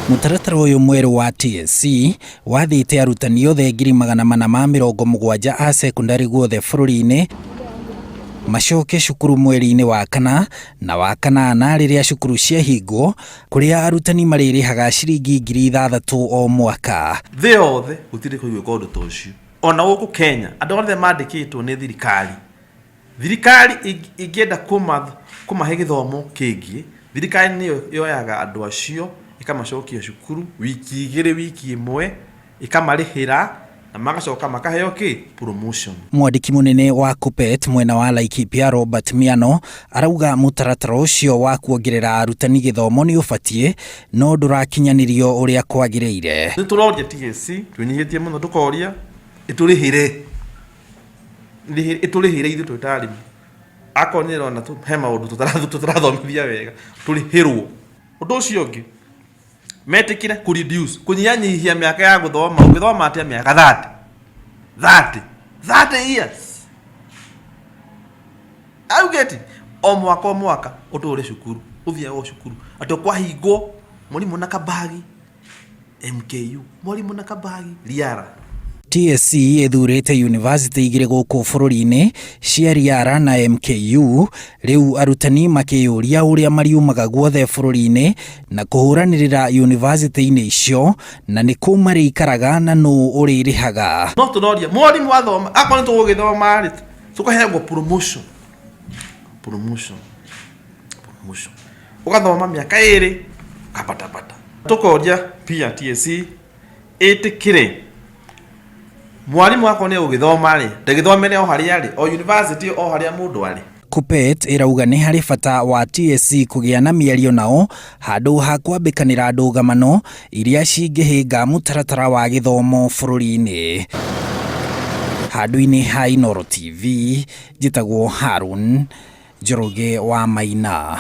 Mutaratara uyu mweru wa TSC wathite arutani othe 470 a secondary guothe bururi-ini macoke cukuru mweri-ini wa kana na wa kanana riria cukuru ciahingwo kuria arutani maririhaga ciringi 6,000 o mwaka. Thi othe gutire kuigwa undu ta ucio. Ona guku Kenya andu othe mandikitwo ni thirikari ingienda kumahe githomo kingi, thirikari niyo yoyaga andu acio ikamacokia cukuru wiki 2 wiki 1 ikamarihira na magacoka makaheo promotion. Mwandiki munene wa Kuppet mwena wa Laikipia Robert Miano arauga mutaratara ucio wa kuongerera arutani githomo ni ubatie no ndurakinyanirio uria kwagiriire. Ni turoria TSC twinyihitie muno tukoria iturihire ithu twitari akonira na tu he maundu tutarathomithia wega turihirwo. Undu ucio ungi metikire ku reduce kunyanyihia miaka ya guthoma atia miaka 30 years. Are you getting? O mwaka utore cukuru uthia o cukuru ato kwa hingo mwalimu na kabagi MKU mwalimu na kabagi riara. TSC ethurite university igire guku bururi-ini cia riara na MKU riu arutani makiyuria uria mariumaga guothe bururi-ini na kuhuranirira university-ini icio na ni ku marikaraga na no uririhaga. No tunoria mwalimu wathoma akoni tugithoma ri tukahegwo promotion ugathoma miaka 2 kapata tukoria pia TSC itikire mwalimu wako ni ugithoma ri ndagithomere o haria ri o university o haria mundu ari. Kuppet irauga ni hari bata wa TSC kugia na miario nao handu ha kwambikanira Ndugamano iria cingihinga mutaratara wa githomo bururi-ini. Handu-ini ha Inooro TV njitagwo Harun Njoroge wa Maina.